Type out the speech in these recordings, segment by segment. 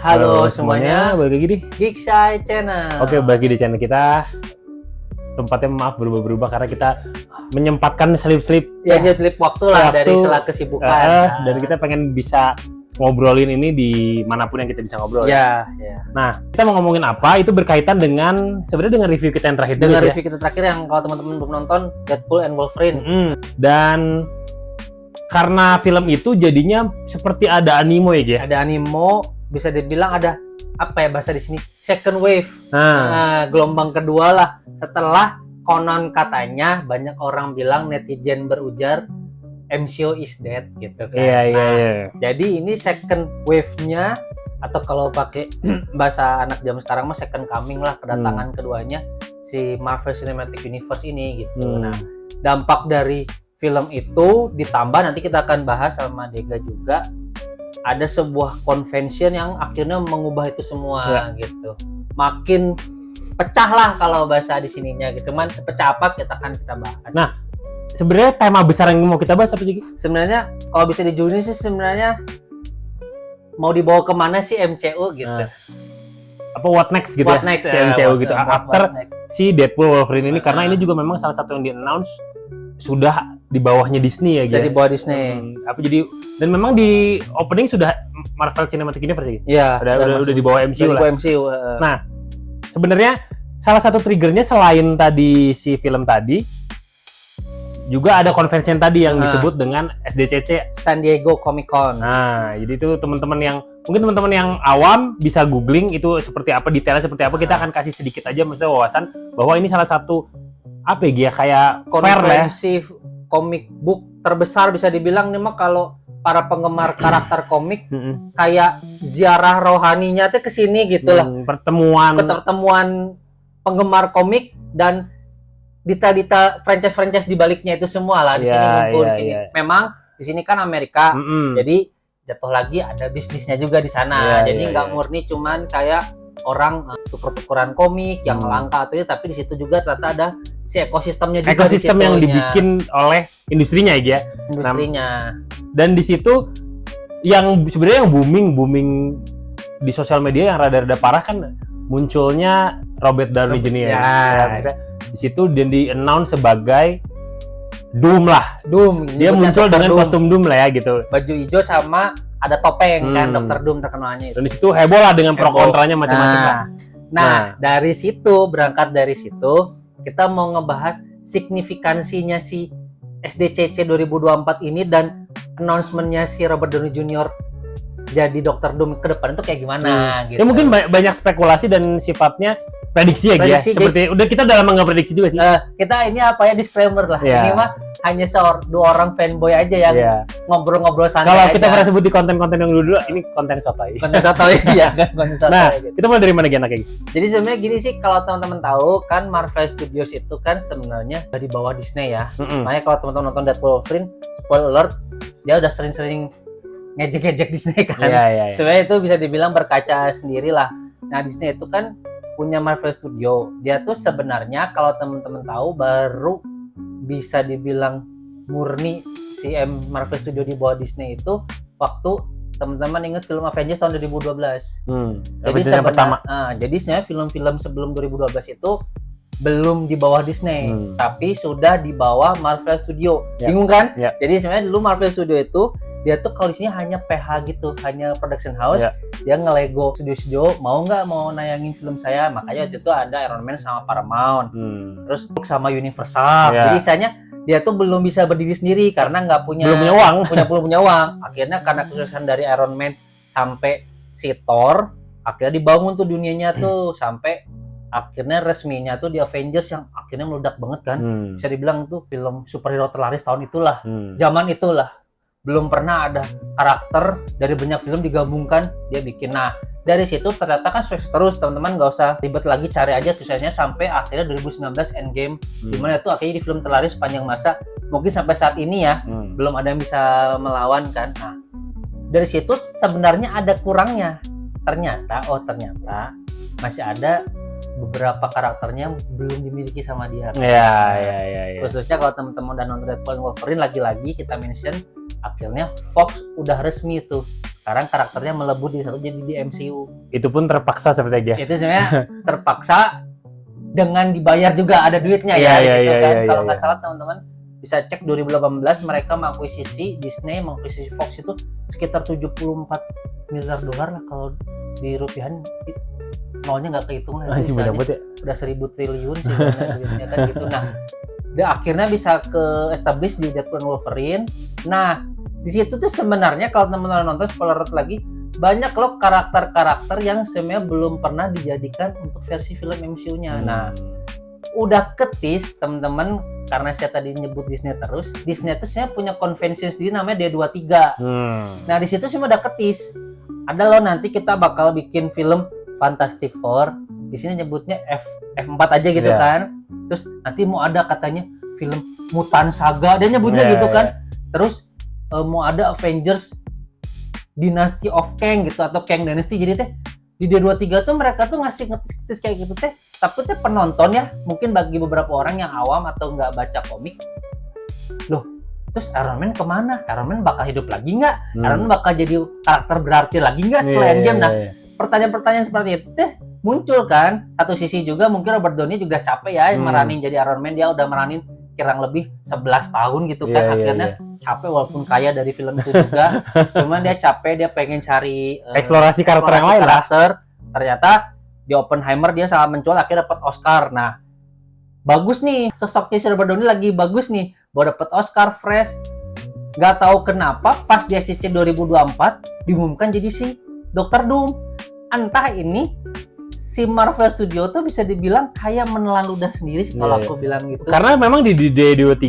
Halo semuanya, balik lagi di Geekshy Channel. Oke, bagi di channel kita tempatnya maaf berubah-berubah karena kita menyempatkan selip-selip selip waktu lah dari sela kesibukan. Dan kita pengen bisa ngobrolin ini di manapun yang kita bisa ngobrol. Ya. Nah, kita mau ngomongin apa? Itu berkaitan dengan sebenarnya dengan review kita yang terakhir dengan review kita terakhir yang kalau teman-teman belum nonton, Deadpool and Wolverine. Dan karena film itu jadinya seperti ada animo ya, Gia? Ada animo, bisa dibilang ada apa ya bahasa di sini? Second wave. Gelombang kedua lah. Setelah konon katanya banyak orang bilang, netizen berujar MCU is dead gitu kan. Iya. Jadi ini second wave-nya, atau kalau pakai bahasa anak zaman sekarang mah second coming lah, kedatangan keduanya si Marvel Cinematic Universe ini gitu. Nah, dampak dari film itu ditambah nanti kita akan bahas sama Dega juga, ada sebuah convention yang akhirnya mengubah itu semua gitu. Makin pecah lah kalau bahasa di sininya gitu. Cuman sepecah apa kita bahas. Nah, sebenarnya tema besar yang mau kita bahas apa sih? Sebenarnya kalau bisa dijujur sih sebenarnya mau dibawa kemana sih MCU gitu. Apa what next gitu what ya? Next, si MCU gitu. After next. Si Deadpool Wolverine ini karena ini juga memang salah satu yang di-announce sudah di bawahnya Disney ya gitu. Jadi bawah Disney. Dan memang di opening sudah Marvel Cinematic Universe gitu. Iya. Udah di bawah MCU lah. MCU. Nah, sebenarnya salah satu triggernya selain tadi si film tadi, juga ada convention tadi yang disebut dengan SDCC, San Diego Comic Con. Nah, jadi itu teman-teman yang awam bisa googling itu seperti apa, detailnya seperti apa. Kita akan kasih sedikit aja maksudnya wawasan bahwa ini salah satu apa ya, kayak konferensi comic book terbesar bisa dibilang nih mah kalau para penggemar karakter komik kayak ziarah rohaninya tuh ke sini gitu lah. Pertemuan penggemar komik dan dita franchise di baliknya itu semua lah di sini ngumpul di sini. Memang di sini kan Amerika. Jadi jatuh lagi ada bisnisnya juga di sana. Jadi nggak murni cuman kayak orang tuker-tukeran komik yang langka atau itu, tapi di situ juga ternyata ada si ekosistemnya juga. Ekosistem yang dibikin oleh industrinya ya. Industrinya. Dan di situ yang sebenarnya yang booming di sosial media yang rada-rada parah kan munculnya Robert Downey Jr. Di situ dan di-announce sebagai Doom lah. Dia muncul dengan kostum Doom lah ya gitu. Baju hijau sama ada topeng kan, Dr. Doom terkenalnya itu. Dan di situ heboh lah dengan pro kontranya macam-macam lah. Nah, dari situ berangkat dari situ kita mau ngebahas signifikansinya si SDCC 2024 ini dan announcement-nya si Robert Downey Jr. jadi Dr. Doom ke depan itu kayak gimana gitu. Ya mungkin banyak spekulasi dan sifatnya prediksi ya Gia. Seperti kita udah lama nggak prediksi juga sih. Kita ini apa ya, disclaimer lah. Ini mah hanya dua orang fanboy aja yang ngobrol-ngobrol santai. Kalau kita pernah sebut di konten-konten yang dulu ini konten sotoy. Konten sotoy ya kan, konten sotoy. Nah, kita mulai dari mana enaknya? Jadi sebenarnya gini sih, kalau teman-teman tahu kan Marvel Studios itu kan sebenarnya dari bawah Disney ya. Makanya kalau teman-teman nonton Deadpool Wolverine, spoiler alert, dia udah sering-sering ngejek-ngejek Disney kan. Sebenarnya itu bisa dibilang berkaca sendiri lah. Nah, Disney itu kan punya Marvel Studio. Dia tuh sebenarnya kalau teman-teman tahu baru bisa dibilang murni si Marvel Studio di bawah Disney itu waktu teman-teman ingat film Avengers tahun 2012. Jadi jadi sebenarnya film-film sebelum 2012 itu belum di bawah Disney, tapi sudah di bawah Marvel Studio. Bingung kan? Jadi sebenarnya dulu Marvel Studio itu dia tuh kalau di sini hanya PH gitu, hanya production house. Dia ngelego studio mau nayangin film saya, makanya waktu itu ada Iron Man sama Paramount, terus sama Universal. Jadi misalnya dia tuh belum bisa berdiri sendiri karena nggak punya uang. Akhirnya karena kesuksesan dari Iron Man sampai si Thor, akhirnya dibangun tuh dunianya tuh sampai akhirnya resminya tuh di Avengers yang akhirnya meledak banget kan. Bisa dibilang tuh film superhero terlaris tahun itulah, zaman itulah. Belum pernah ada karakter dari banyak film digabungkan dia bikin. Nah, dari situ ternyata kan sukses terus, teman-teman nggak usah ribet lagi, cari aja suksesnya sampai akhirnya 2019 Endgame, dimana itu akhirnya di film terlaris sepanjang masa mungkin sampai saat ini ya. Belum ada yang bisa melawan kan. Nah, dari situ sebenarnya ada kurangnya. Ternyata masih ada beberapa karakternya belum dimiliki sama dia. Iya. Khususnya kalau teman-teman udah nonton Deadpool and Wolverine, lagi-lagi kita mention akhirnya Fox udah resmi tuh sekarang karakternya melebur di satu jadi di MCU. Itu pun terpaksa seperti ya. Itu sebenarnya terpaksa dengan dibayar juga, ada duitnya Iya, ya gitu kan. iya, Kalau nggak iya. salah teman-teman bisa cek 2018 mereka mengakuisisi Disney, mengakuisisi Fox itu sekitar 74 miliar dolar lah, kalau di rupiahan nolnya nggak kehitung lah. Anjir banyak banget ya. Udah 1.000 triliun sih duitnya kan gitu. Nah, dia akhirnya bisa ke establish di Deadpool and Wolverine. Nah, di situ tuh sebenarnya kalau teman-teman nonton, spoiler alert lagi, banyak loh karakter-karakter yang sebenarnya belum pernah dijadikan untuk versi film MCU-nya. Nah, udah ketis teman-teman, karena saya tadi nyebut Disney terus. Disney itu saya punya konvensi sendiri namanya D23. Nah, di situ semua udah ketis. Ada loh nanti kita bakal bikin film Fantastic Four. Di sini nyebutnya F4 aja gitu kan. Terus nanti mau ada katanya film Mutant Saga, dia nyebutnya gitu kan. Terus mau ada Avengers Dynasty of Kang gitu, atau Kang Dynasty. Jadi teh di D23 tuh mereka tuh ngasih ngetis kayak gitu teh. Tapi teh penonton ya, mungkin bagi beberapa orang yang awam atau nggak baca komik, loh terus Iron Man kemana? Iron Man bakal hidup lagi nggak? Iron Man bakal jadi karakter berarti lagi nggak setelah Endgame? Nah, pertanyaan-pertanyaan seperti itu teh muncul kan. Satu sisi juga mungkin Robert Downey juga capek ya meranin jadi Iron Man. Dia udah meranin kurang lebih 11 tahun gitu kan. Akhirnya capek walaupun kaya dari film itu juga. Cuman dia capek, dia pengen cari eksplorasi karakter yang lain lah. Ternyata di Oppenheimer dia sangat mencuat, akhirnya dapat Oscar. Nah, bagus nih sosoknya Robert Downey lagi bagus nih. Baru dapat Oscar, fresh. Gak tahu kenapa pas di SCC 2024 diumumkan jadi si Dr. Doom. Entah ini si Marvel Studio tuh bisa dibilang kayak menelan ludah sendiri sih kalau aku bilang gitu. Karena memang di D23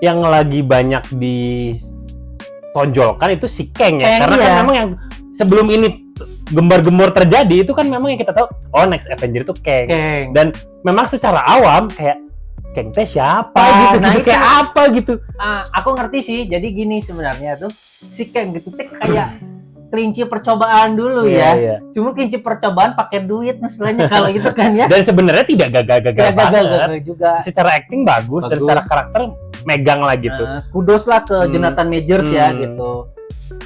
yang lagi banyak ditonjolkan itu si Kang ya. Karena kan memang yang sebelum ini gembar-gembor terjadi itu kan memang yang kita tahu, oh next Avenger itu Kang. Dan memang secara awam kayak Kang teh siapa gitu, nah, gitu kayak apa gitu. Aku ngerti sih. Jadi gini sebenarnya tuh si Kang gitu teh kayak kelinci percobaan dulu ya. Cuma kelinci percobaan pakai duit masalahnya kalau gitu kan ya. Dan sebenarnya tidak gagal juga. Secara acting bagus dan secara karakter megang lah gitu. Kudos lah ke Jonathan Majors ya gitu.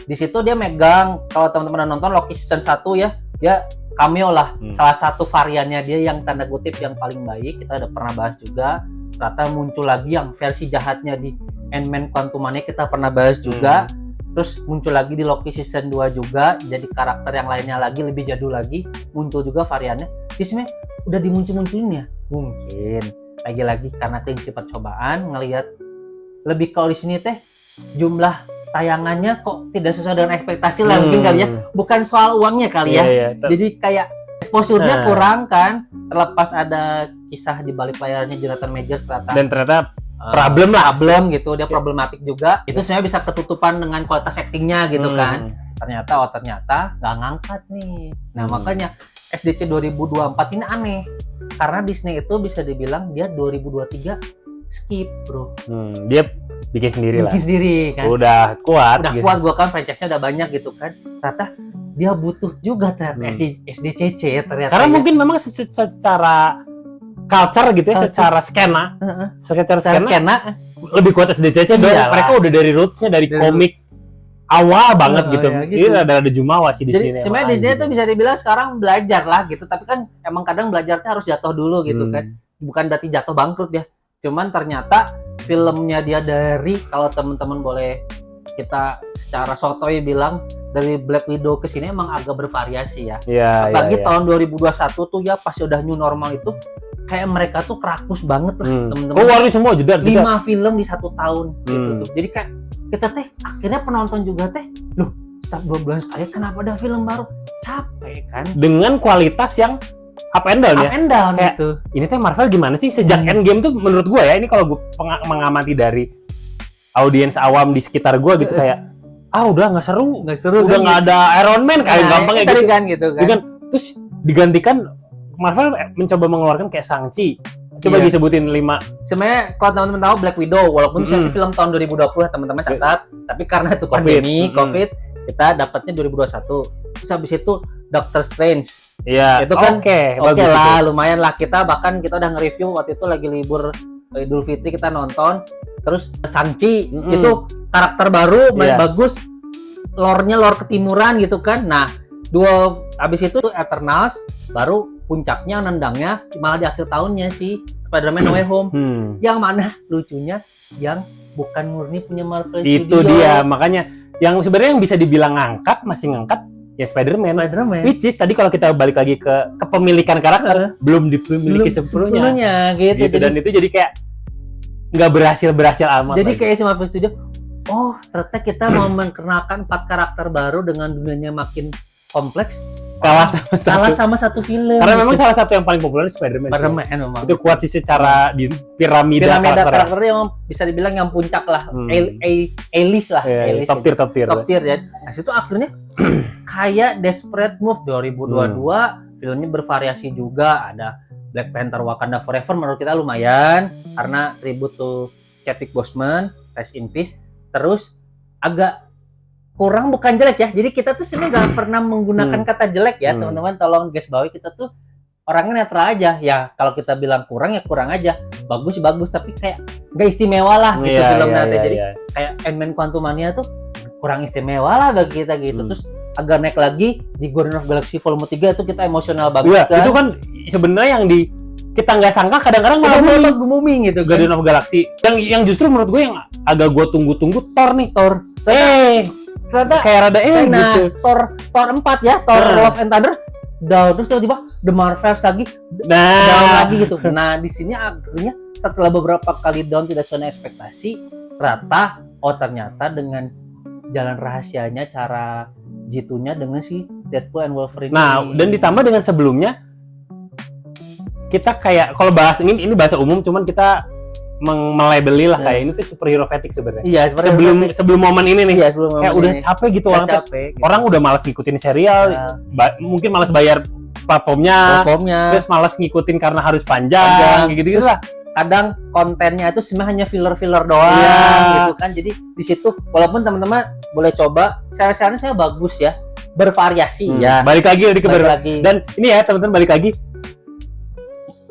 Di situ dia megang, kalau teman-teman nonton Loki season 1 ya, dia cameo lah. Salah satu variannya dia yang tanda kutip yang paling baik. Kita udah pernah bahas juga. Ternyata muncul lagi yang versi jahatnya di Ant-Man Quantumania, kita pernah bahas juga. Terus muncul lagi di Loki season 2 juga, jadi karakter yang lainnya lagi lebih jadul lagi, muncul juga variannya. Di sini udah dimuncul-munculin ya. Mungkin lagi-lagi karena kelinci percobaan ngelihat lebih, kalau di sini teh jumlah tayangannya kok tidak sesuai dengan ekspektasi lah mungkin kali ya. Bukan soal uangnya kali ya. Jadi kayak exposure-nya kurang kan, terlepas ada kisah di balik layarnya Jonathan Majors ternyata problem gitu, dia problematik juga. Itu sebenarnya bisa ketutupan dengan kualitas actingnya gitu kan. Ternyata nggak ngangkat nih. Nah makanya SDC 2024 ini aneh, karena Disney itu bisa dibilang dia 2023 skip bro. Dia bikin sendiri kan. Udah kuat gitu. Gua kan franchise-nya udah banyak gitu kan. Ternyata dia butuh juga ternyata SDCC ya ternyata. Karena mungkin memang secara culture gitu ya, secara skena lebih kuat SDCC dong. Mereka udah dari roots-nya dari komik awal banget gitu. Ini ada Jumawa sih di sini. Jadi sebenarnya Disney itu bisa dibilang sekarang belajar lah gitu, tapi kan emang kadang belajarnya harus jatuh dulu gitu kan. Bukan berarti jatuh bangkrut ya. Cuman ternyata filmnya dia dari, kalau teman-teman boleh kita secara sotoy bilang, dari Black Widow ke sini emang agak bervariasi ya. Apalagi tahun 2021 tuh ya pas udah new normal itu kayak mereka tuh kerakus banget lah teman-teman. Keluarin semua jeda 5 film di 1 tahun gitu tuh. Jadi kayak kita teh akhirnya penonton juga teh, loh setiap 2 bulan sekali kenapa ada film baru? Capek kan? Dengan kualitas yang up and down kayak gitu. Ini teh Marvel gimana sih sejak Endgame tuh menurut gua ya, ini kalau gua mengamati dari audiens awam di sekitar gua gitu, kayak udah nggak seru udah nggak ada Iron Man kayak gampangnya gitu kan. Terus digantikan Marvel mencoba mengeluarkan kayak Shang-Chi. Coba disebutin 5. Sebenarnya kalau teman-teman tahu Black Widow, walaupun itu film tahun 2020 teman-teman catat, tapi karena itu pandemi COVID, kita dapatnya 2021. Terus habis itu Doctor Strange. Iya. Itu kan oke lah, lumayan lah. Kita bahkan kita udah nge-review waktu itu lagi libur Idul Fitri, kita nonton. Terus Shang-Chi itu karakter baru, bagus. lore-nya lore ketimuran gitu kan. Nah, abis itu tuh Eternals, baru puncaknya nendangnya malah di akhir tahunnya sih Spider-Man No Way Home. Yang mana lucunya yang bukan murni punya Marvel Studios. Itu dia, makanya yang sebenarnya yang bisa dibilang masih ngangkat ya Spider-Man. Which is tadi kalau kita balik lagi ke kepemilikan karakter, belum dimiliki sepenuhnya gitu. Dan itu jadi kayak nggak berhasil amat. Jadi kayak si Marvel Studios, oh ternyata kita mau mengenalkan 4 karakter baru dengan dunianya makin kompleks, kalah sama satu film. Karena memang salah satu yang paling populer Spider-Man memang. Itu kuat sih secara di piramida karakter yang bisa dibilang yang puncak lah, A-list lah, top tier ya. Nah, situ akhirnya kayak Desperate Move 2022, filmnya bervariasi juga, ada Black Panther Wakanda Forever, menurut kita lumayan karena tribute to Chadwick Boseman, rest in peace. Terus agak kurang, bukan jelek ya. Jadi kita tuh sebenarnya nggak pernah menggunakan kata jelek ya, teman-teman. Tolong guys bawahi, kita tuh orangnya netral aja. Ya kalau kita bilang kurang ya kurang aja, bagus tapi kayak nggak istimewa lah gitu filmnya. Jadi kayak Ant-Man Quantumania tuh kurang istimewa lah bagi kita gitu. Terus agak naik lagi di Guardians of the Galaxy Volume 3 itu kita emosional banget kan. Itu kan sebenarnya yang kita nggak sangka kadang-kadang malah booming gitu. Guardians of the Galaxy. Yang justru menurut gue yang agak gue tunggu-tunggu Thor. Ternyata kayak rada gitu. Thor 4 ya, Thor Love and Thunder down, terus tiba-tiba The Marvels lagi down lagi gitu. Nah di sini akhirnya setelah beberapa kali down tidak sesuai ekspektasi, ternyata dengan jalan rahasianya, cara jitunya dengan si Deadpool and Wolverine. Nah dan ditambah dengan sebelumnya kita kayak kalau bahas ini bahasa umum, cuman kita melabeli lah kayak ini tuh superhero fatigue sebenarnya. Iya, sebelum momen ini nih. Iya, sebelum momen kayak udah capek gitu orang udah malas ngikutin serial, mungkin malas bayar platformnya. Terus malas ngikutin karena harus panjang gitu lah. Kadang kontennya itu sebenarnya hanya filler doang gitu kan. Jadi di situ walaupun teman-teman boleh coba, saya bagus ya, bervariasi ya. Balik lagi. Dan ini ya teman-teman, balik lagi.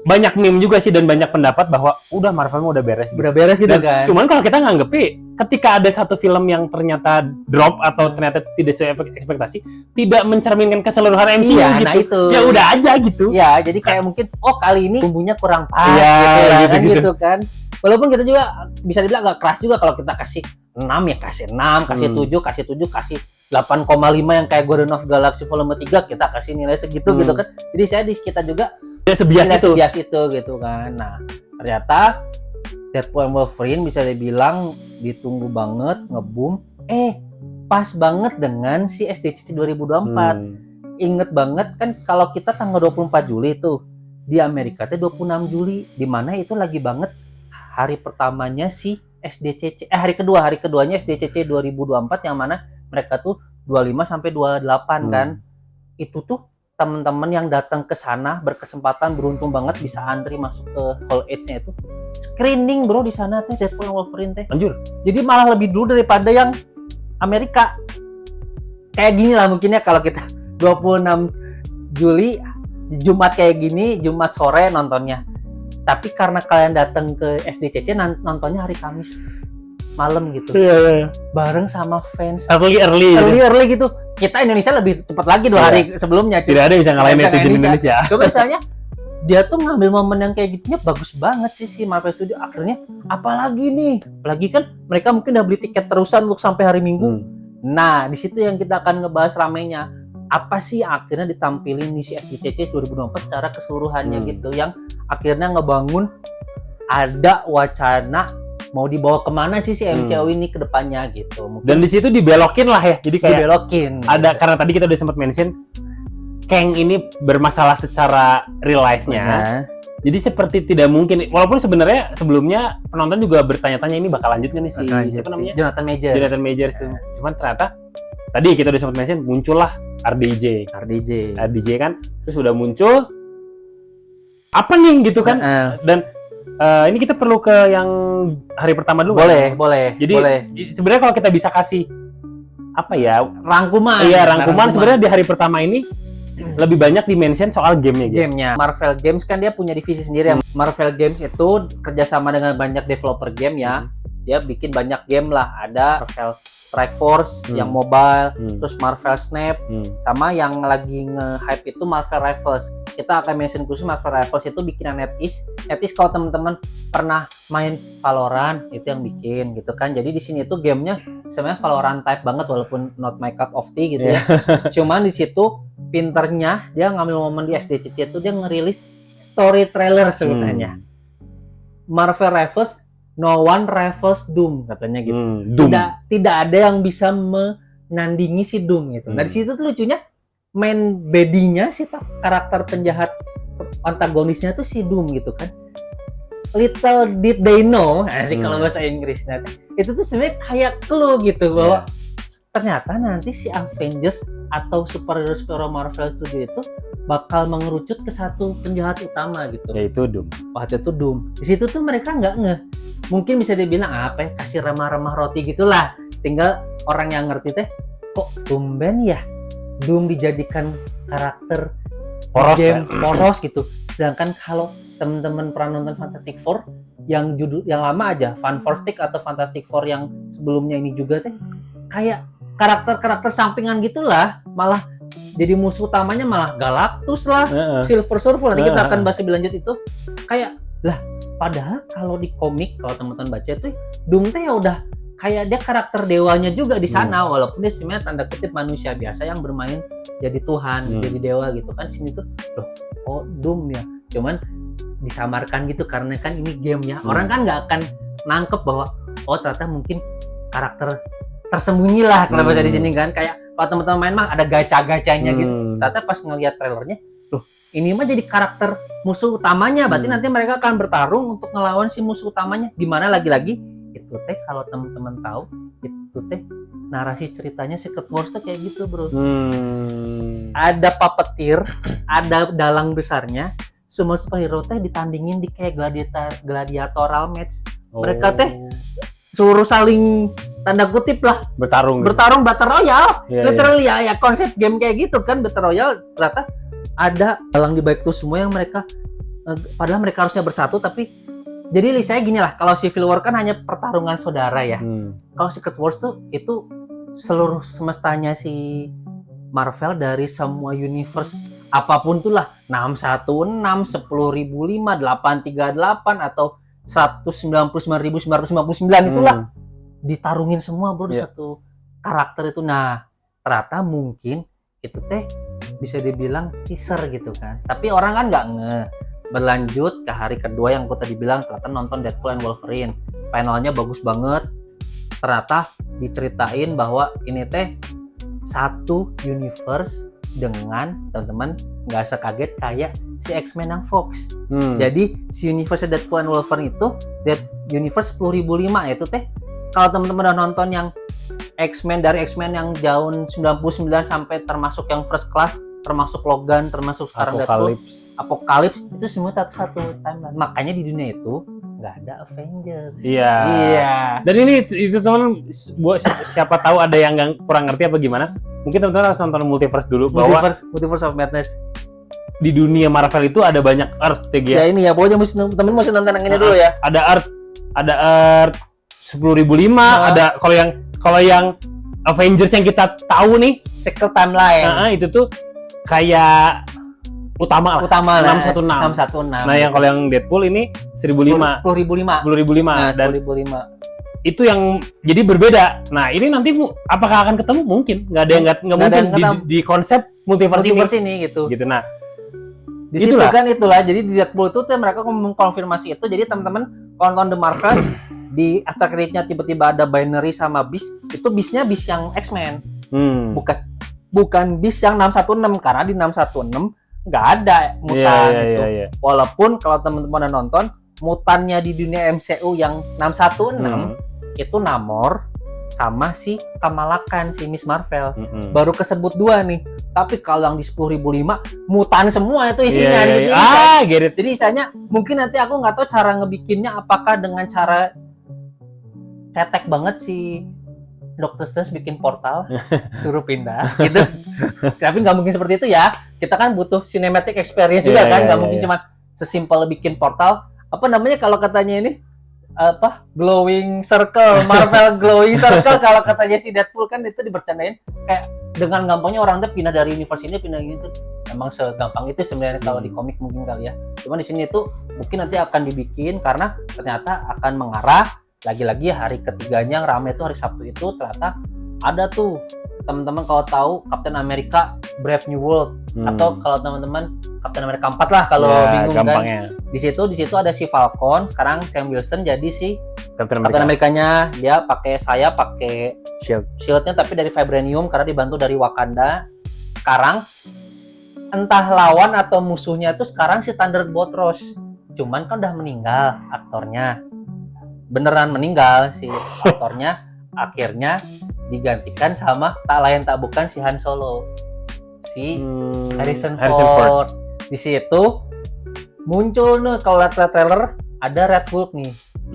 Banyak meme juga sih dan banyak pendapat bahwa udah Marvel udah beres gitu kan. Cuman kalau kita nganggepi ketika ada satu film yang ternyata drop atau ternyata tidak sesuai ekspektasi, tidak mencerminkan keseluruhan MCU gitu. Nah itu. Ya udah aja gitu. Ya, jadi kayak mungkin kali ini bumbunya kurang pas gitu kan. Walaupun kita juga bisa dibilang agak keras juga kalau kita kasih 6 ya kasih 6, kasih 7, kasih 8,5 yang kayak Guardians of the Galaxy Volume 3 kita kasih nilai segitu gitu kan. Jadi kita juga sebias itu gitu kan. Nah, ternyata Deadpool and Wolverine bisa dibilang ditunggu banget, ngeboom. Pas banget dengan si SDCC 2024. Inget banget kan kalau kita tanggal 24 Juli tuh di Amerika tuh 26 Juli, di mana itu lagi banget hari pertamanya si SDCC hari keduanya SDCC 2024 yang mana mereka tuh 25 sampai 28 kan. Itu tuh teman-teman yang datang ke sana berkesempatan, beruntung banget bisa antri masuk ke Hall H-nya itu. Screening bro di sana teh Deadpool and Wolverine teh. Anjir. Jadi malah lebih dulu daripada yang Amerika. Kayak gini lah mungkin ya kalau kita 26 Juli Jumat kayak gini, Jumat sore nontonnya. Tapi karena kalian datang ke SDCC nontonnya hari Kamis malam gitu. Iya. Bareng sama fans. Early gitu. Kita Indonesia lebih cepat lagi 2 hari sebelumnya. Tidak ada yang bisa ngalahin netizen Indonesia. Coba misalnya dia tuh ngambil momen yang kayak gitunya bagus banget sih si Marvel Studio. Akhirnya apalagi kan mereka mungkin udah beli tiket terusan untuk sampai hari Minggu. Nah, di situ yang kita akan ngebahas ramainya. Apa sih akhirnya ditampilin di SDCC 2024 secara keseluruhannya gitu, yang akhirnya ngebangun ada wacana mau dibawa kemana sih si MCU ini ke depannya gitu. Mungkin dan di situ dibelokin lah ya. Jadi kayak ada gitu. Karena tadi kita udah sempat mention Kang ini bermasalah secara real life-nya. Jadi seperti tidak mungkin, walaupun sebenarnya sebelumnya penonton juga bertanya-tanya ini bakal lanjut nggak nih siapa namanya? Jonathan Majors. Cuman ternyata tadi kita udah sempat mention muncullah RDJ kan, terus udah muncul apa nih gitu kan. Dan ini kita perlu ke yang hari pertama dulu. Boleh. Jadi sebenarnya kalau kita bisa kasih apa ya rangkuman sebenarnya di hari pertama ini lebih banyak dimention soal gamenya. Marvel Games kan dia punya divisi sendiri. Marvel Games itu kerjasama dengan banyak developer game ya. Dia bikin banyak game lah. Ada Marvel Strike Force yang mobile, Hmm. terus Marvel Snap, sama yang lagi nge-hype itu Marvel Rivals. Kita akan mention khusus Marvel Rivals itu bikinan NetEase. NetEase kalau teman-teman pernah main Valorant itu yang bikin gitu kan. Jadi di sini itu gamenya sebenarnya Valorant type banget walaupun not my cup of tea gitu ya. Cuman di situ pinternya dia ngambil momen di SDCC itu dia ngerilis story trailer sebutannya. Marvel Rivals no one rivals Doom katanya gitu. Doom. Tidak ada yang bisa menandingi si Doom gitu. Nah di situ tuh lucunya main badinya si karakter penjahat antagonisnya tuh si Doom gitu kan. Little did they know, sih kalau bahasa Inggrisnya itu tuh sebenarnya kayak clue gitu bahwa ternyata nanti si Avengers atau superhero Marvel Studio itu bakal mengerucut ke satu penjahat utama gitu. Yaitu Doom. Waktu itu Doom. Di situ tuh mereka nggak mungkin bisa dibilang apa ya, kasih remah-remah roti gitulah. Tinggal orang yang ngerti teh kok tumben ya Doom dijadikan karakter Poros game poros gitu. Sedangkan kalau teman-teman pernah nonton Fantastic Four yang judul yang lama aja, Fantastic atau Fantastic Four yang sebelumnya ini juga teh kayak karakter-karakter sampingan gitulah, malah jadi musuh utamanya malah Galactus lah, Silver Surfer. Nanti kita akan bahas lebih lanjut itu. Kayak lah, padahal kalau di komik kalau teman-teman baca itu Doom teh ya udah kayak dia karakter dewanya juga di sana, walaupun dia sebenarnya tanda kutip manusia biasa yang bermain jadi Tuhan, jadi dewa gitu kan. Sini tuh loh, oh Doom ya. Cuman disamarkan gitu karena kan ini game ya. Orang kan nggak akan nangkep bahwa oh ternyata mungkin karakter tersembunyi lah kalau bahasa di sini kan. Kayak kalau teman-teman main mah ada gacha-gacanya gitu. Ternyata pas ngelihat trailernya, loh ini mah jadi karakter musuh utamanya. Berarti nanti mereka akan bertarung untuk ngelawan si musuh utamanya. Dimana lagi-lagi itu teh kalau teman-teman tahu itu teh narasi ceritanya Secret Wars tuh kayak gitu bro. Ada puppeteer, ada dalang besarnya. Semua superhero teh ditandingin di kayak gladiatoral match. Mereka teh suruh saling tanda kutip lah bertarung battle royale. Literally ya konsep game kayak gitu kan, battle royale. Ternyata ada dalang di balik itu semua yang mereka padahal mereka harusnya bersatu, tapi jadi saya gini lah, kalau Civil War kan hanya pertarungan saudara ya. Kalau Secret Wars tuh itu seluruh semestanya si Marvel dari semua universe apapun tuh lah, 616, 10.005, 838 atau 199.999 itulah ditarungin semua bro di satu karakter itu. Nah ternyata mungkin itu teh bisa dibilang teaser gitu kan, tapi orang kan nggak berlanjut ke hari kedua yang aku tadi bilang, ternyata nonton Deadpool and Wolverine, finalnya bagus banget. Ternyata diceritain bahwa ini teh satu universe dengan teman-teman nggak usah kaget kayak si X-Men yang Fox. Jadi si universe Deadpool and Wolverine itu universe 10.005 itu teh kalau teman-teman udah nonton yang X-Men dari X-Men yang tahun 99 sampai termasuk yang First Class, termasuk Logan, termasuk sekarang Apocalypse itu semua satu timeline. Makanya di dunia itu nggak ada Avengers. Iya. Dan ini itu teman buat siapa tahu ada yang kurang ngerti apa gimana. Mungkin teman-teman harus nonton Multiverse dulu. Multiverse of Madness. Di dunia Marvel itu ada banyak Earth ya. Ya ini ya, pokoknya temen mesti nonton yang ini dulu ya. Ada Earth 10.005, ada kalau yang Avengers yang kita tahu nih, Secret Timeline. Itu tuh kayak utama lah. 616. Nah, yang kalau yang Deadpool ini 10.005. 10.005. Dan 10.005. Itu yang jadi berbeda. Nah, ini nanti apakah akan ketemu? Mungkin. Nggak ada yang nggak mungkin di konsep multiverse ini gitu. Nah, di situ kan itulah. Jadi di Deadpool itu mereka mengkonfirmasi itu. Jadi teman-teman nonton The Marvels di after credit-nya tiba-tiba ada binary sama Beast. Itu Beast-nya Beast yang X-Men. Bukan Beast yang 616, karena di 616 nggak ada mutan gitu. Walaupun kalau teman-teman udah nonton mutannya di dunia MCU yang 616 itu Namor sama si Kamala Khan, si Miss Marvel. Baru kesebut 2 nih. Tapi kalau yang di 10.005 mutan semua itu isinya. Jadi isanya mungkin nanti aku nggak tahu cara ngebikinnya, apakah dengan cara cetek banget si Doctor Strange bikin portal suruh pindah gitu. Tapi nggak mungkin seperti itu ya. Kita kan butuh cinematic experience juga kan. Nggak mungkin cuma sesimpel bikin portal. Apa namanya kalau katanya ini glowing circle, Marvel glowing circle kalau katanya si Deadpool kan itu dibercandain kayak dengan gampangnya orang tuh pindah dari universe ini pindah gitu. Emang segampang itu sebenarnya kalau di komik mungkin kali ya. Cuma di sini tuh mungkin nanti akan dibikin karena ternyata akan mengarah lagi-lagi hari ketiganya yang rame tuh hari Sabtu itu ternyata ada tuh teman-teman kalau tahu Captain America Brave New World atau kalau teman-teman Captain America 4 lah kalau bingung gampangnya. Kan. Di situ ada si Falcon, sekarang Sam Wilson jadi si Captain Amerikanya. Dia pakai shield-nya tapi dari vibranium karena dibantu dari Wakanda. Sekarang entah lawan atau musuhnya tuh sekarang si Thunderbolt Ross. Cuman kan udah meninggal aktornya. Beneran meninggal si aktornya. Akhirnya digantikan sama tak lain tak bukan si Han Solo. Si Harrison Ford. Di situ muncul nih kalau lihat trailer ada Red Hulk nih.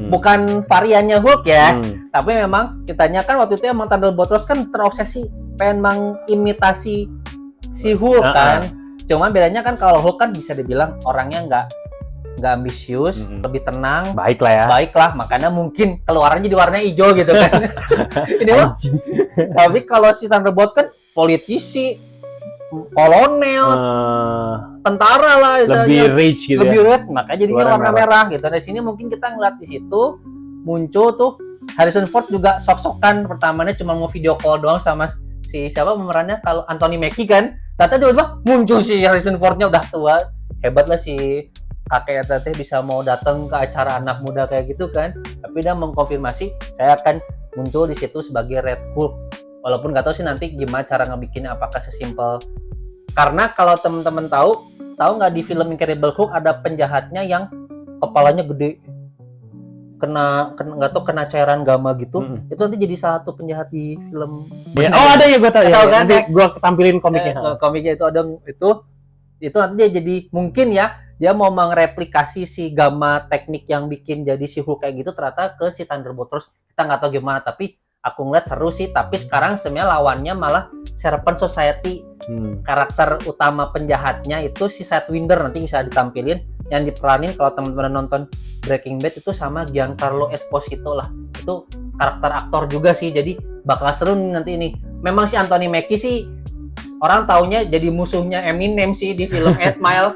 Bukan variannya Hulk ya, tapi memang ceritanya kan waktu itu emang Thunderbolt Ross kan terobsesi pengen mengimitasi si Hulk kan. Cuman bedanya kan kalau Hulk kan bisa dibilang orangnya nggak ambisius, lebih tenang, baiklah, makanya mungkin keluarannya di warna hijau gitu kan. Ini mah. Tapi kalau si Thunderbolt kan politisi, kolonel, tentara lah, lebih rich gitu. Lebih rich, makanya jadinya warna merah gitu. Dari sini mungkin kita ngeliat di situ muncul tuh Harrison Ford juga sok-sokan pertamanya cuma mau video call doang sama si siapa pemerannya kalau Anthony Mackie kan. Ternyata tiba-tiba muncul si Harrison Fordnya udah tua, hebat lah si kakek teteh bisa mau datang ke acara anak muda kayak gitu kan. Tapi dia mengkonfirmasi saya akan muncul di situ sebagai Red Hulk. Walaupun nggak tahu sih nanti gimana cara ngebikinnya, apakah sesimpel. Karena kalau teman-teman tahu nggak di film Incredible Hulk ada penjahatnya yang kepalanya gede, kena cairan gamma gitu. Itu nanti jadi salah satu penjahat di film. Ada ya gue tahu ya. Kan? Nanti gue tampilin komiknya. Komiknya itu ada itu nanti dia jadi mungkin ya dia mau mereplikasi si gamma teknik yang bikin jadi si Hulk kayak gitu ternyata ke si Thunderbolt terus kita nggak tahu gimana, tapi aku ngeliat seru sih. Tapi sekarang sebenarnya lawannya malah Serpent Society. Karakter utama penjahatnya itu si Sidewinder, nanti bisa ditampilin yang diperanin kalau teman-teman nonton Breaking Bad itu sama Giancarlo Esposito lah, itu karakter aktor juga sih, jadi bakal seru nanti ini. Memang si Anthony Mackie sih orang taunya jadi musuhnya Eminem sih di film 8 Mile,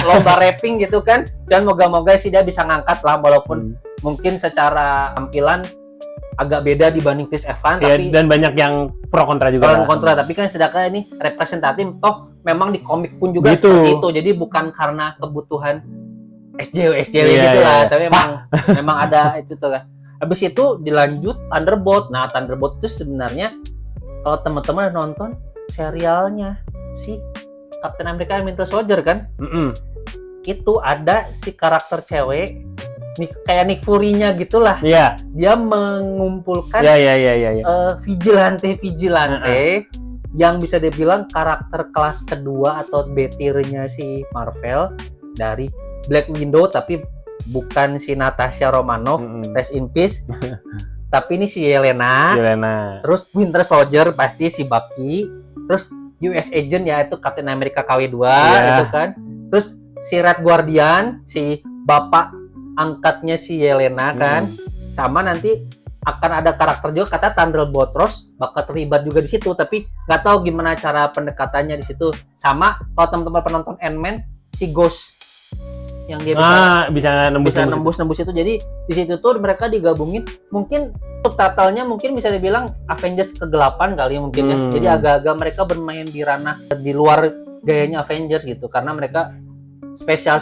lomba rapping gitu kan. Dan moga-moga sih dia bisa ngangkat lah, walaupun mungkin secara tampilan agak beda dibanding Chris Evans, tapi dan banyak yang pro kontra juga. Tapi kan sedangkan ini representatif, toh memang di komik pun juga seperti itu. Jadi bukan karena kebutuhan SJW gitu lah, tapi memang ada itu tuh kan. Habis itu dilanjut Thunderbolt. Nah, Thunderbolt itu sebenarnya kalau teman-teman nonton serialnya si Captain America and Winter Soldier kan, itu ada si karakter cewek kayak Nick Fury-nya gitulah. Dia mengumpulkan vigilante yang bisa dibilang karakter kelas kedua atau B-tier-nya si Marvel, dari Black Widow tapi bukan si Natasha Romanoff, rest in peace. Tapi ini si Yelena. Terus Winter Soldier pasti si Bucky. Terus US Agent ya itu Captain America KW2 itu kan. Terus si Red Guardian, si bapak angkatnya si Yelena kan. Sama nanti akan ada karakter juga kata Thunderbolt Ross bakal terlibat juga di situ, tapi nggak tahu gimana cara pendekatannya di situ. Sama kalau teman-teman penonton Ant-Man si Ghost yang dia bisa nembus itu. Jadi di situ tuh mereka digabungin, mungkin subtitlenya mungkin bisa dibilang Avengers ke-8 kali ya mungkin ya. Jadi agak-agak mereka bermain di ranah di luar gayanya Avengers gitu, karena mereka special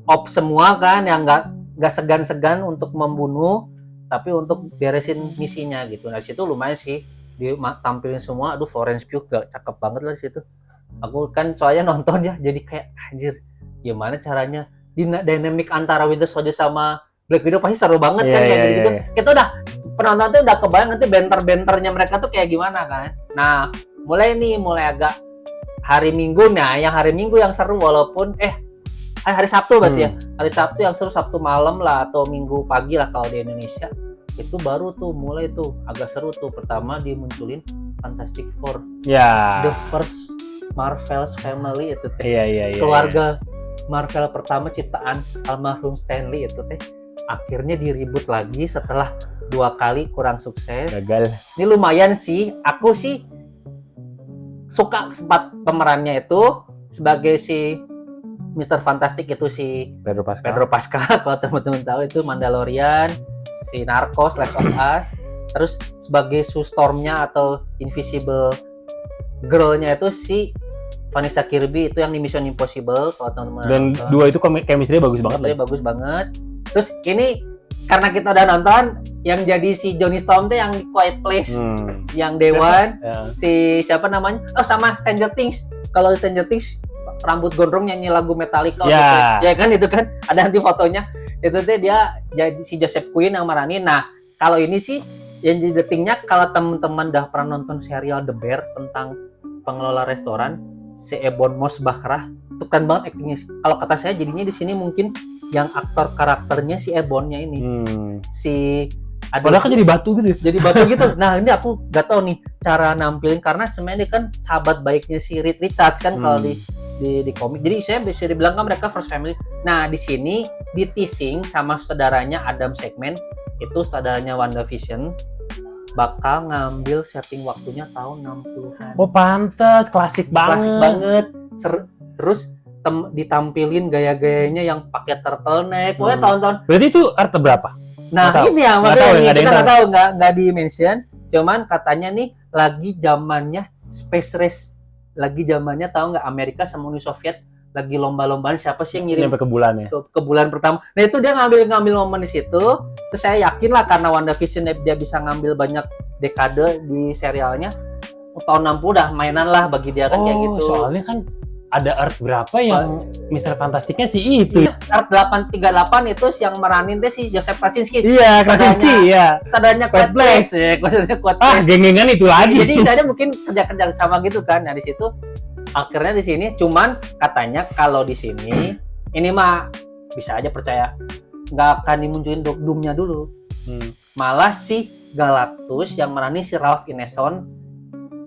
ops semua kan, yang nggak segan-segan untuk membunuh tapi untuk beresin misinya gitu. Nah situ lumayan sih ditampilin semua. Aduh, Florence Pugh cakep banget lah di situ. Aku kan soalnya nonton ya, jadi kayak anjir gimana caranya dinamik antara Winter Soldier sama Black Widow pasti seru banget kan kayak gitu-gitu. Kita udah penonton tuh udah kebayang nanti banter-banternya mereka tuh kayak gimana kan. Nah, mulai agak hari Minggu. Nah, yang hari Minggu yang seru walaupun hari Sabtu berarti ya. Hari Sabtu yang seru, Sabtu malam lah atau Minggu pagi lah kalau di Indonesia. Itu baru tuh mulai tuh agak seru tuh. Pertama dimunculin Fantastic Four. The first Marvel's family itu teh. Keluarga Marvel pertama ciptaan almarhum Stan Lee itu teh. akhirnya di-reboot lagi setelah 2 kali kurang sukses. Gagal. Ini lumayan sih, aku sih suka sempat pemerannya itu sebagai si Mr. Fantastic itu si Pedro Pascal. Pedro Pascal kalau teman-teman tahu itu Mandalorian, si Narcos, Last of Us. Terus sebagai Sue Storm-nya atau Invisible Girl-nya itu si Vanessa Kirby itu yang di Mission Impossible kalau teman-teman Dan nonton. dua itu chemistry-nya bagus banget. Chemistry bagus banget. Terus ini karena kita udah nonton yang jadi si Johnny Storm tuh yang di Quiet Place, yang Dewan, Ya. si siapa namanya? Oh sama Stranger Things. Kalau Stranger Things rambut gondrong nyanyi lagu Metallica Ya. ya kan itu kan ada nanti fotonya. Itu tuh dia jadi si Joseph Quinn yang meranin. Nah, kalau ini sih yang jadi detingnya kalau teman-teman udah pernah nonton serial The Bear tentang pengelola restoran si Ebon Moss-Bachrach itu kan banget aktingnya. Kalau kata saya jadinya di sini mungkin yang aktor karakternya si Ebonnya ini si Padahal kan jadi batu gitu. jadi batu gitu. Nah ini aku gak tahu nih cara nampilin karena sebenarnya dia kan sahabat baiknya si Reed Richards kan kalau di komik. Jadi saya bisa dibilang kan mereka first family. Nah di sini di teasing sama saudaranya Adam Segment itu saudaranya WandaVision bakal ngambil setting waktunya tahun 60-an. Oh pantas, klasik banget. Klasik banget. Terus ditampilin gaya-gayanya yang pakai turtleneck. Pokoknya tahun-tahun. Berarti itu art berapa? Nah Nggak tahu. ini ya Nggak makanya tahu, nih, nggak ada kita yang nggak tahu nggak di mention. Cuman katanya nih lagi zamannya space race. Lagi zamannya tahu nggak Amerika sama Uni Soviet lagi lomba-lombaan siapa sih yang ngirim Sampai ke bulan ya. ke bulan pertama. Nah itu dia ngambil momen di situ. Terus saya yakin lah karena WandaVision dia bisa ngambil banyak dekade di serialnya. Tahun 60 udah mainan lah bagi dia kan kayak gitu. Soalnya kan ada art berapa yang Mr. Fantastic-nya sih itu. Art 838 itu yang meranin teh si Joseph Krasinski. Iya, Krasinski ya. Sadarnya Quiet Quiet Place. Ya, maksudnya Quiet Ah, Place. geng-gengan itu lagi. Jadi saya mungkin kerja-kerja sama gitu kan. Nah di situ akhirnya di sini cuman katanya kalau di sini ini mah bisa aja percaya nggak akan dimunculin Doom-nya dulu. Malah si Galactus yang merani si Ralph Ineson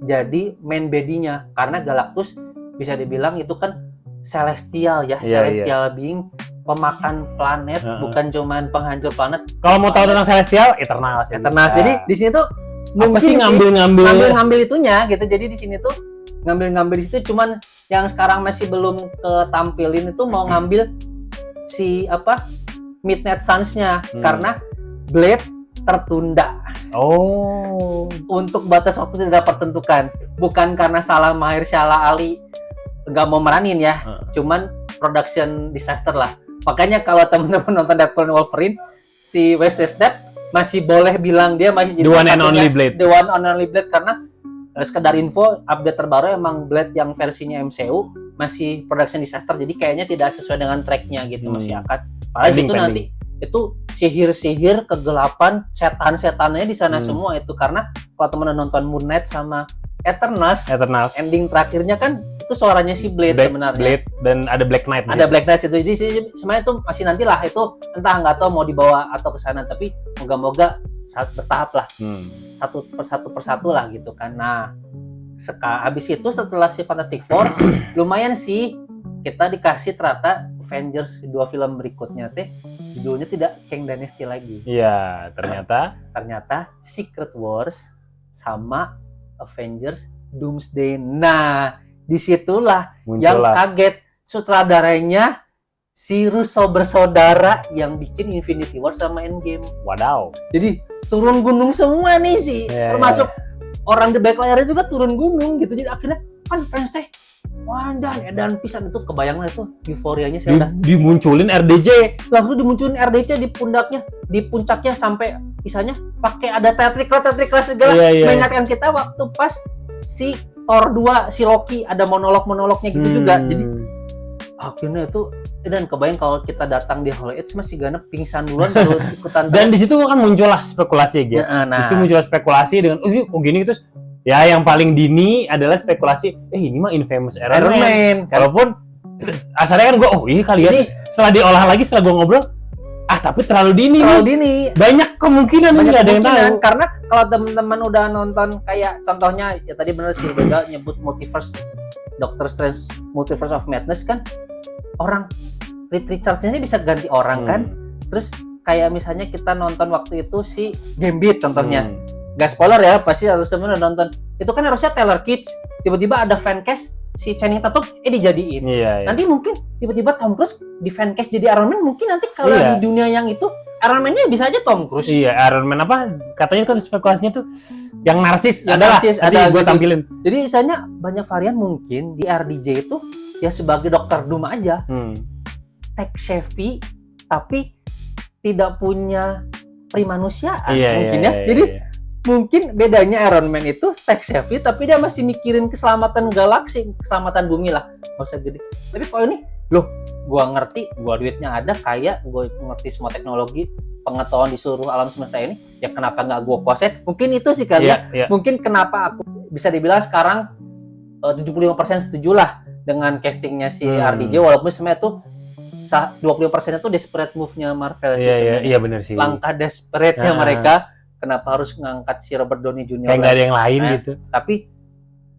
jadi main body-nya karena Galactus bisa dibilang itu kan celestial ya, celestial being, pemakan planet, bukan cuman penghancur planet. Kalau mau tahu tentang celestial, Eternal. Jadi di sini tuh apa sih mungkin ngambil itunya gitu. Jadi di sini tuh ngambil di situ, cuman yang sekarang masih belum ketampilin itu mau ngambil si apa Midnight Suns-nya karena Blade tertunda. Untuk batas waktu tidak dapat tentukan. Bukan karena salah Mahershala Ali nggak mau meranin ya, cuman production disaster lah. Makanya kalau teman-teman nonton Deadpool and Wolverine, si Wesley Snipes masih boleh bilang dia masih The One and Only Blade. The One and Only Blade karena sekedar info update terbaru emang Blade yang versinya MCU masih production disaster, jadi kayaknya tidak sesuai dengan tracknya gitu masih akan. Padahal itu nanti itu sihir-sihir kegelapan setan-setannya di sana semua itu karena kalau teman-teman nonton Moon Knight sama Eternals ending terakhirnya kan itu suaranya si Blade sebenarnya. Blade dan ada Black Knight. Ada Black Knight itu. Jadi sebenarnya itu masih nantilah itu entah nggak tahu mau dibawa atau ke sana tapi moga-moga saat bertahap lah. Satu persatu lah gitu kan. Nah, habis itu setelah si Fantastic Four lumayan sih kita dikasih ternyata Avengers 2 film berikutnya teh judulnya tidak Kang Dynasty lagi. Iya, ternyata Secret Wars sama Avengers Doomsday. Nah, disitulah yang kaget sutradaranya si Russo bersaudara yang bikin Infinity War sama Endgame. Wadaw. Jadi turun gunung semua nih sih, termasuk orang The Black Layer juga turun gunung gitu. Jadi akhirnya kan fans teh Wanda dan pisan itu kebayang lah itu euforianya saya udah dimunculin RDJ. Langsung dimunculin RDJ di pundaknya, di puncaknya sampai misalnya pakai ada teatrikal segala mengingatkan kita waktu pas si Thor 2 si Loki ada monolognya gitu juga. Jadi akhirnya itu dan kebayang kalau kita datang di Hall H masih gana pingsan duluan baru ikutan. Dan di situ kan muncullah spekulasi gitu. Di situ muncul spekulasi dengan ini kok gini terus ya yang paling dini adalah spekulasi ini mah Infamous Iron Man. Walaupun asalnya kan gue ini kali ya setelah diolah lagi setelah gue ngobrol tapi terlalu dini. Banyak kemungkinan nggak ada yang tahu. Karena kalau teman-teman udah nonton kayak contohnya ya tadi bener sih Bega nyebut multiverse Doctor Strange Multiverse of Madness kan orang Reed Richards-nya bisa ganti orang kan. Terus kayak misalnya kita nonton waktu itu si Gambit contohnya. Gak spoiler ya, pasti harus temen udah nonton. Itu kan harusnya Taylor Kitsch, tiba-tiba ada fancast si Channing Tatum dijadiin. Nanti mungkin tiba-tiba Tom Cruise di fancast jadi Iron Man, mungkin nanti kalau di dunia yang itu Iron Man-nya bisa aja Tom Cruise. Iron Man apa? Katanya kan spekulasinya tuh yang narsis adalah nanti gue tampilin. Jadi misalnya banyak varian, mungkin di RDJ itu ya sebagai Dr. Doom aja. Tech savvy tapi tidak punya primanusiaan mungkin ya. Jadi mungkin bedanya Iron Man itu tech savvy tapi dia masih mikirin keselamatan galaksi, keselamatan bumi lah. Nggak usah gede. Tapi kalau ini, loh, gua ngerti, gua duitnya ada, kaya, gua ngerti semua teknologi, pengetahuan di seluruh alam semesta ini, ya kenapa nggak gua kuasain? Mungkin itu sih kali ya. Mungkin kenapa aku bisa dibilang sekarang 75% setuju lah dengan castingnya si RDJ, walaupun sebenarnya tuh 25% itu desperate move-nya Marvel sih. Iya benar sih. Langkah desperate-nya mereka, kenapa harus ngangkat si Robert Downey Jr. Kayak nggak ada yang lain gitu. Tapi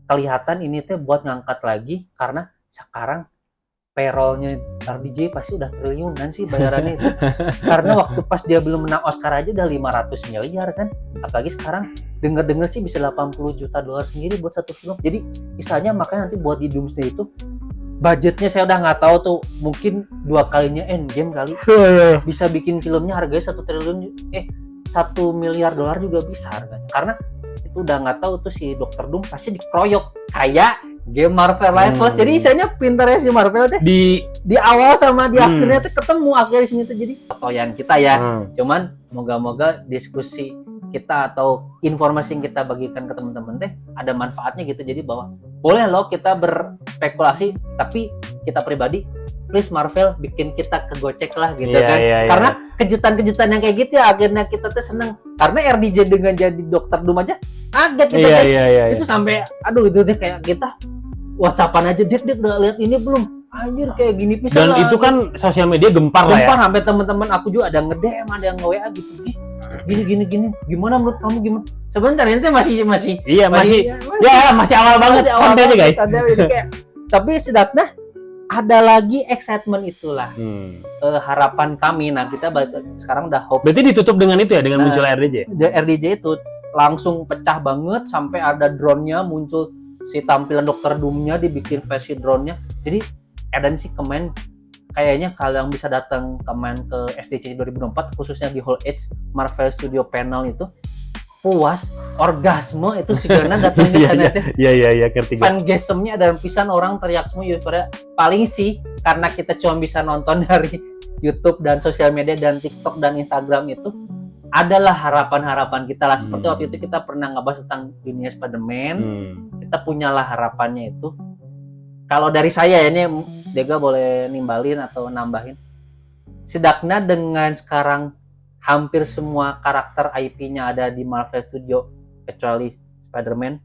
kelihatan ini tuh buat ngangkat lagi karena sekarang payroll-nya RDJ pasti udah triliunan sih bayarannya itu. Karena waktu pas dia belum menang Oscar aja udah 500 miliar kan. Apalagi sekarang denger-denger sih bisa 80 juta dolar sendiri buat satu film. Jadi misalnya makanya nanti buat di Doomsday itu budgetnya saya udah nggak tahu tuh, mungkin 2 kalinya Endgame kali. Bisa bikin filmnya harganya 1 triliun, 1 miliar dolar juga bisa harganya. Karena itu udah nggak tahu tuh si Dr. Doom pasti dikeroyok kayak game Marvel Rivals. Jadi isinya pintar ya si Marvel teh. Di awal sama di akhirnya tuh ketemu akhir di sini tuh, jadi pertoyan kita ya. Cuman moga-moga diskusi kita atau informasi yang kita bagikan ke teman-teman teh ada manfaatnya gitu. Jadi bahwa boleh loh kita berspekulasi, tapi kita pribadi please Marvel bikin kita kegocek lah gitu kan. Karena kejutan-kejutan yang kayak gitu ya akhirnya kita tuh seneng. Karena RDJ dengan jadi Dr. Doom aja kaget kita kan. Itu sampai aduh itu deh kayak kita WhatsAppan aja, Dek udah lihat ini belum? Anjir kayak gini pisan. Dan itu kan sosial media gempar lah ya. Sampai teman-teman aku juga ada nge-DM, ada yang nge-WA gitu. Gini. Gimana menurut kamu gimana? Sebentar ini tuh masih masih awal banget. Santai aja guys. Tapi setidaknya ada lagi excitement itulah. Harapan kami. Nah, kita sekarang udah hope. Berarti ditutup dengan itu ya, dengan muncul RDJ. RDJ itu langsung pecah banget sampai ada drone-nya muncul, si tampilan Dr. Doom-nya dibikin versi drone-nya. Jadi Edan sih kemarin kayaknya kalau yang bisa datang kemarin ke SDC 2004 khususnya di Hall H Marvel Studio panel itu puas, orgasme itu sih karena datang ke sana teh. Iya, ngerti. Fangasm-nya ada pisan orang teriak semua euforia. Paling sih karena kita cuma bisa nonton dari YouTube dan sosial media dan TikTok dan Instagram itu adalah harapan-harapan kita lah. Seperti waktu itu kita pernah ngebahas tentang dunia Spider-Man. Kita punyalah harapannya itu. Kalau dari saya ya, ini Dega boleh nimbalin atau nambahin. Setidaknya dengan sekarang hampir semua karakter IP-nya ada di Marvel Studio kecuali Spider-Man.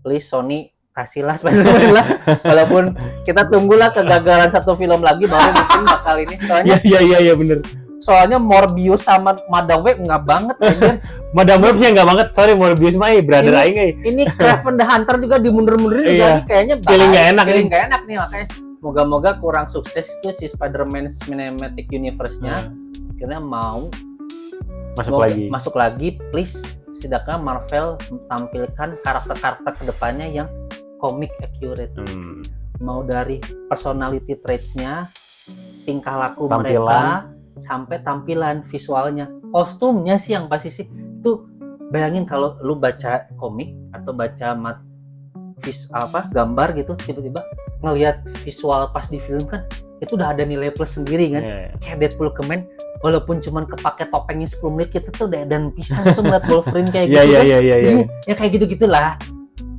Please Sony kasihlah Spider-Man lah. Walaupun kita tunggulah kegagalan satu film lagi baru mungkin bakal ini. Soalnya Iya bener. Soalnya Morbius sama Madam Web enggak banget aja. Madam Web sih enggak banget. Sorry Morbius mah brother aing Ini Kraven the Hunter juga dimundur-mundurin juga nih kayaknya feeling enggak enak nih makanya. Moga-moga kurang sukses tuh si Spider-Man Cinematic Universe-nya. Akhirnya mau masuk lagi please setidaknya Marvel tampilkan karakter-karakter kedepannya yang comic accurate. Mau dari personality traits-nya, tingkah laku mereka, sampai tampilan visualnya, kostumnya sih yang pasti sih itu. Bayangin kalau lu baca komik atau baca gambar gitu, tiba-tiba ngelihat visual pas di film kan itu udah ada nilai plus sendiri kan. Kayak Deadpool kemarin walaupun cuman kepake topengnya 10 menit kita tuh udah dan pisang tuh ngeliat Wolverine kayak gitu kan. Ya kayak gitu-gitulah.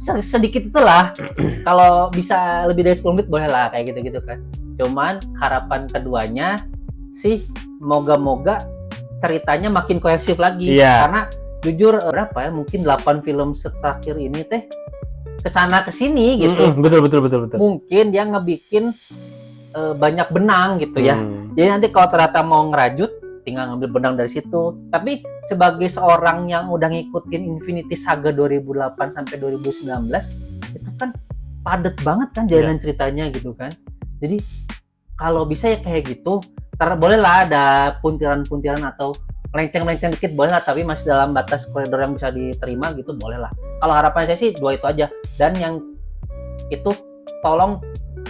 Sedikit itulah. Kalau bisa lebih dari 10 menit boleh lah kayak gitu-gitu kan. Cuman harapan keduanya sih moga-moga ceritanya makin kohesif lagi. Karena jujur berapa ya, mungkin 8 film terakhir ini teh kesana kesini gitu. Betul. Mungkin dia ngebikin banyak benang gitu ya. Jadi nanti kalau ternyata mau ngerajut tinggal ngambil benang dari situ. Tapi sebagai seorang yang udah ngikutin Infinity Saga 2008 sampai 2019 itu kan padet banget kan jalan ceritanya gitu kan. Jadi kalau bisa ya kayak gitu. Boleh lah ada puntiran-puntiran atau melenceng-melenceng dikit boleh lah, tapi masih dalam batas koridor yang bisa diterima gitu, boleh lah. Kalau harapan saya sih 2 itu aja. Dan yang itu tolong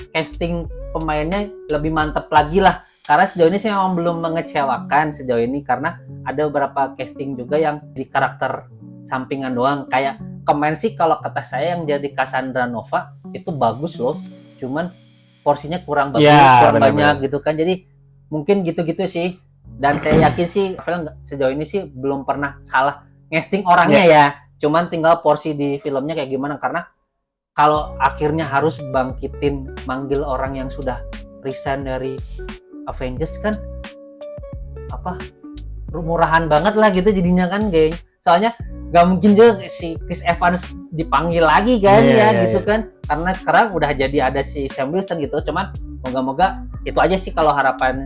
casting pemainnya lebih mantap lagi lah. Karena sejauh ini sih memang belum mengecewakan sejauh ini, karena ada beberapa casting juga yang di karakter sampingan doang. Kayak kemarin sih kalau kata saya yang jadi Cassandra Nova itu bagus loh, cuman porsinya kurang bagus, kurang banyak gitu kan. Jadi mungkin gitu-gitu sih. Dan saya yakin sih Marvel sejauh ini sih belum pernah salah ngesting orangnya ya. Cuman tinggal porsi di filmnya kayak gimana, karena kalau akhirnya harus bangkitin manggil orang yang sudah resign dari Avengers kan apa murahan banget lah gitu jadinya kan, geng. Soalnya nggak mungkin juga si Chris Evans dipanggil lagi kan gitu kan, karena sekarang udah jadi ada si Sam Wilson gitu. Cuman moga-moga itu aja sih kalau harapan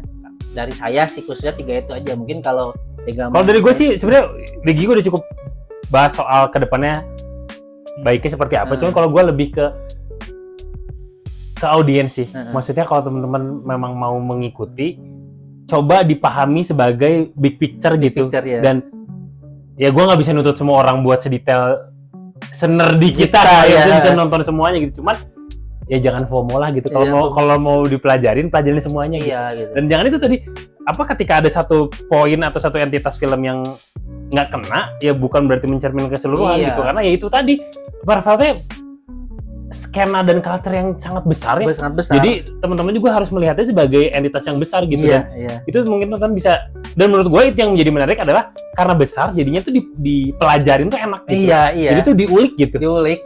dari saya sih, khususnya 3 itu aja. Mungkin kalau dari gue sih sebenarnya Begi gue udah cukup bahas soal kedepannya baiknya seperti apa. Cuman kalau gue lebih ke audiens sih. Maksudnya kalau teman-teman memang mau mengikuti, coba dipahami sebagai big picture gitu. Ya. Dan ya gue nggak bisa nuntut semua orang buat sedetail senerdi kita bisa nonton semuanya gitu. Cuman ya jangan FOMO lah gitu. Kalau mau dipelajarin semuanya gitu. Dan jangan itu tadi ketika ada satu poin atau satu entitas film yang nggak kena, ya bukan berarti mencermin keseluruhan gitu. Karena ya itu tadi Marvel skena dan karakter yang sangat besar ya. Sangat besar. Jadi teman-teman juga harus melihatnya sebagai entitas yang besar gitu Itu mungkin teman bisa. Dan menurut gue itu yang menjadi menarik adalah karena besar jadinya tuh dipelajarin tuh enak gitu. Jadi tuh diulik gitu.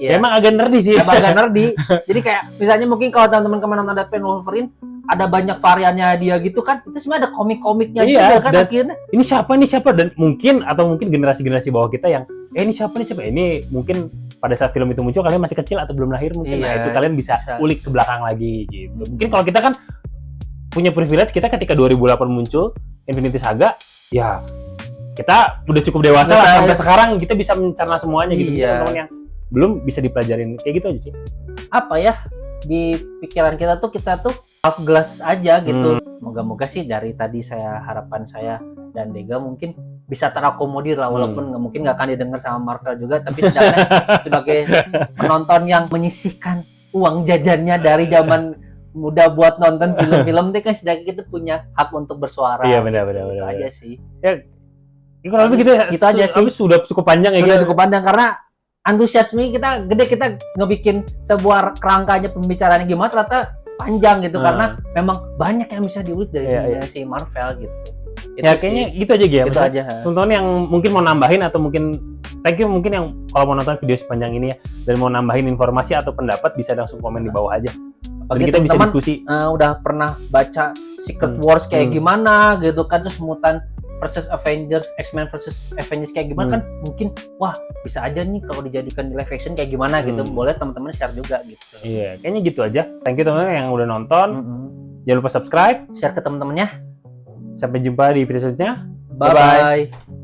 Emang agak nerdy sih. Agak nerdy. Jadi kayak misalnya mungkin kalau teman-teman kemarin nonton Deadpool Wolverine ada banyak variannya dia gitu kan. Itu sebenarnya ada komik-komiknya juga kan akhirnya. Ini siapa dan mungkin generasi-generasi bawah kita yang ini siapa. Ini mungkin pada saat film itu muncul kalian masih kecil atau belum lahir mungkin. Nah, itu kalian bisa ulik ke belakang lagi gitu. Mungkin kalau kita kan punya privilege, kita ketika 2008 muncul Infinity Saga, ya kita udah cukup dewasa lah, sampai sekarang kita bisa mencerna semuanya gitu. Teman-teman yang belum bisa dipelajarin kayak gitu aja sih. Apa ya, di pikiran kita tuh half glass aja gitu. Moga-moga sih dari tadi harapan saya dan Dega mungkin bisa terakomodir lah, walaupun mungkin nggak akan didengar sama Marvel juga, tapi setidaknya sebagai penonton yang menyisihkan uang jajannya dari zaman muda buat nonton film-film deh kan, setidaknya kita punya hak untuk bersuara. Iya benar. Itu aja sih. Ya kalau lebih gitu ya. Gitu aja sih. Sudah cukup panjang ya. Sudah cukup panjang karena antusiasme kita gede, kita ngebikin sebuah kerangkanya pembicaraannya gimana ternyata panjang gitu, karena memang banyak yang bisa diulik dari si Marvel gitu. Ya kayaknya gitu aja gitu. Gitu aja. Teman-teman yang mungkin mau nambahin atau mungkin mungkin yang kalau mau nonton video sepanjang ini ya dan mau nambahin informasi atau pendapat bisa langsung komen di bawah aja. Bagi kita bisa diskusi. Udah pernah baca Secret Wars kayak gimana gitu kan, terus Mutant versus Avengers, X-Men versus Avengers kayak gimana kan, mungkin wah bisa aja nih kalau dijadikan di live action kayak gimana gitu. Boleh teman-teman share juga gitu. Iya, kayaknya gitu aja. Thank you teman-teman yang udah nonton. Jangan lupa subscribe, share ke teman-temannya. Sampai jumpa di video selanjutnya. Bye bye.